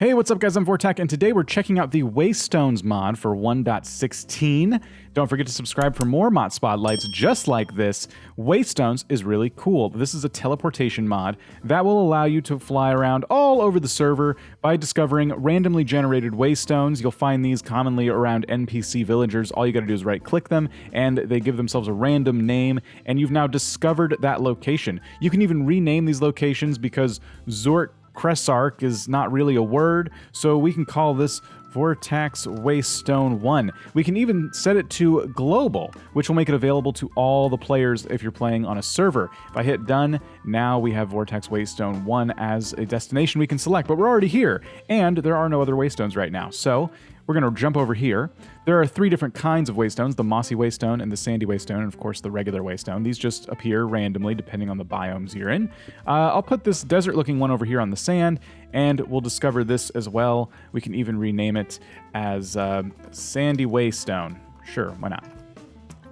Hey, what's up guys, I'm Vortek, and today we're checking out the Waystones mod for 1.16. Don't forget to subscribe for more mod spotlights just like this. Waystones is really cool. This is a teleportation mod that will allow you to fly around all over the server by discovering randomly generated waystones. You'll find these commonly around NPC villagers. All you gotta do is right-click them, and they give themselves a random name, and you've now discovered that location. You can even rename these locations because Zort Cressark is not really a word, so we can call this Vortex Waystone 1. We can even set it to global, which will make it available to all the players if you're playing on a server. If I hit done, now we have Vortex Waystone 1 as a destination we can select, but we're already here, and there are no other waystones right now. So we're going to jump over here. There are three different kinds of waystones, the mossy waystone and the sandy waystone, and of course the regular waystone. These just appear randomly depending on the biomes you're in. I'll put this desert-looking one over here on the sand, and we'll discover this as well. We can even rename it as Sandy Waystone. Sure, why not?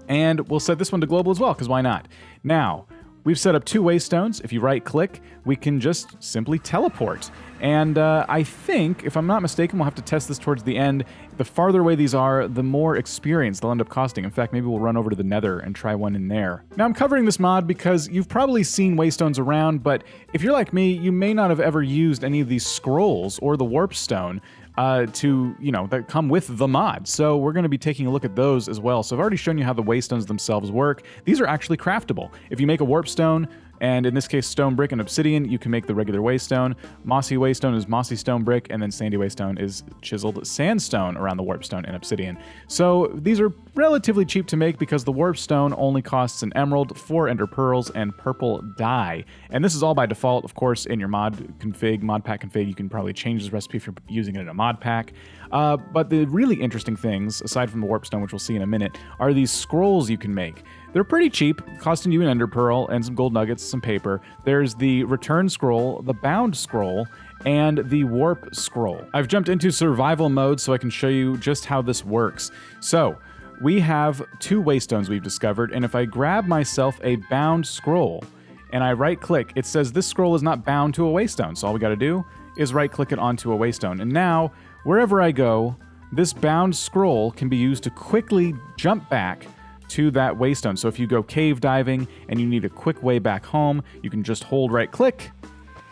And we'll set this one to global as well, because why not? Now, we've set up two waystones. If you right-click, we can just simply teleport. And I think, if I'm not mistaken, we'll have to test this towards the end. The farther away these are, the more experience they'll end up costing. In fact, maybe we'll run over to the Nether and try one in there. Now, I'm covering this mod because you've probably seen waystones around, but if you're like me, you may not have ever used any of these scrolls or the warp stone that come with the mod. So we're going to be taking a look at those as well. So I've already shown you how the waystones themselves work. These are actually craftable. If you make a warp stone, and in this case stone brick and obsidian, you can make the regular waystone. Mossy waystone is mossy stone brick, and then sandy waystone is chiseled sandstone around the warpstone and obsidian. So these are relatively cheap to make because the warpstone only costs an emerald, 4 ender pearls, and purple dye. And this is all by default, of course, in your mod pack config. You can probably change this recipe if you're using it in a mod pack. But the really interesting things, aside from the warpstone, which we'll see in a minute, are these scrolls you can make. They're pretty cheap, costing you an ender pearl and some gold nuggets, some paper. There's the return scroll, the bound scroll, and the warp scroll. I've jumped into survival mode so I can show you just how this works. So we have two waystones we've discovered, and if I grab myself a bound scroll and I right click, it says this scroll is not bound to a waystone. So all we gotta do is right click it onto a waystone. And now, wherever I go, this bound scroll can be used to quickly jump back to that waystone. So if you go cave diving and you need a quick way back home, you can just hold right click,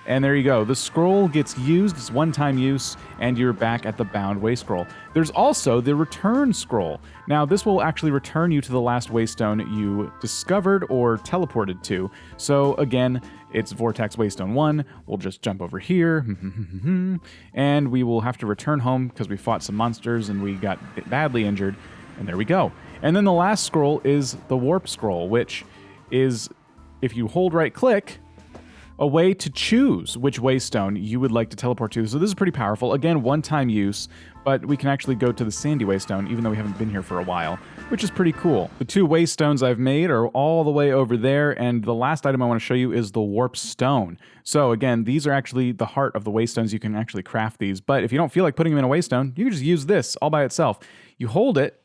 and there you go. The scroll gets used, it's one-time use, and you're back at the bound way scroll. There's also the return scroll. Now this will actually return you to the last waystone you discovered or teleported to. So again, it's Vortex Waystone 1. We'll just jump over here, and we will have to return home because we fought some monsters and we got badly injured, and there we go. And then the last scroll is the warp scroll, which is, if you hold right click, a way to choose which waystone you would like to teleport to. So this is pretty powerful. Again, one-time use, but we can actually go to the sandy waystone, even though we haven't been here for a while, which is pretty cool. The two waystones I've made are all the way over there, and the last item I want to show you is the warp stone. So again, these are actually the heart of the waystones. You can actually craft these, but if you don't feel like putting them in a waystone, you can just use this all by itself. You hold it,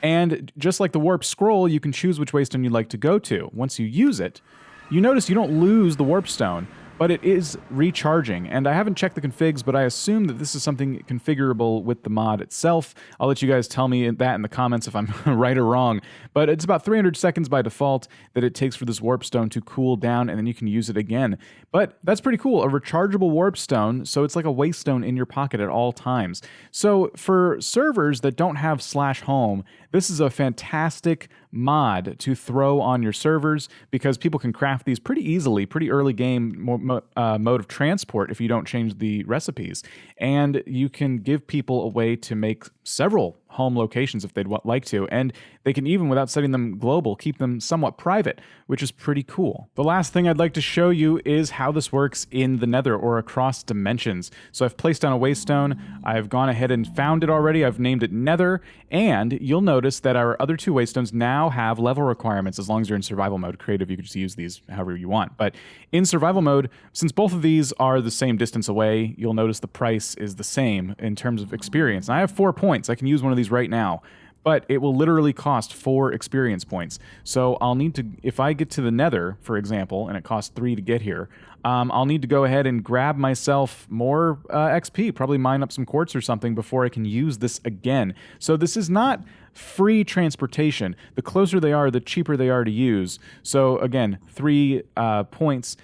and just like the warp scroll, you can choose which waystone you'd like to go to. Once you use it, you notice you don't lose the warp stone, but it is recharging. And I haven't checked the configs, but I assume that this is something configurable with the mod itself. I'll let you guys tell me that in the comments if I'm right or wrong. But it's about 300 seconds by default that it takes for this warp stone to cool down, and then you can use it again. But that's pretty cool, a rechargeable warp stone, so it's like a waystone in your pocket at all times. So for servers that don't have /home, this is a fantastic mod to throw on your servers because people can craft these pretty easily, pretty early game mode of transport if you don't change the recipes. And you can give people a way to make several home locations if they'd like to, and they can even, without setting them global, keep them somewhat private, which is pretty cool. The last thing I'd like to show you is how this works in the Nether or across dimensions. So I've placed down a waystone, I've gone ahead and found it already, I've named it Nether, and you'll notice that our other two waystones now have level requirements. As long as you're in survival mode. Creative, you can just use these however you want. But in survival mode, since both of these are the same distance away, you'll notice the price is the same in terms of experience. And I have 4 points. I can use one of these right now. but it will literally cost 4 experience points. So I'll need to, if I get to the Nether, for example, and it costs 3 to get here, I'll need to go ahead and grab myself more XP, probably mine up some quartz or something before I can use this again. So this is not free transportation. The closer they are, the cheaper they are to use. So again, 3 points,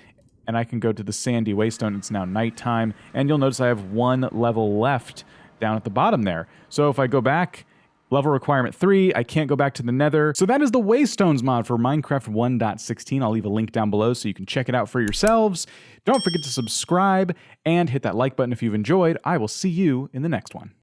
and I can go to the sandy waystone. It's now nighttime, and you'll notice I have 1 level left down at the bottom there. So if I go back, level requirement 3, I can't go back to the Nether. So that is the Waystones mod for Minecraft 1.16. I'll leave a link down below so you can check it out for yourselves. Don't forget to subscribe and hit that like button if you've enjoyed. I will see you in the next one.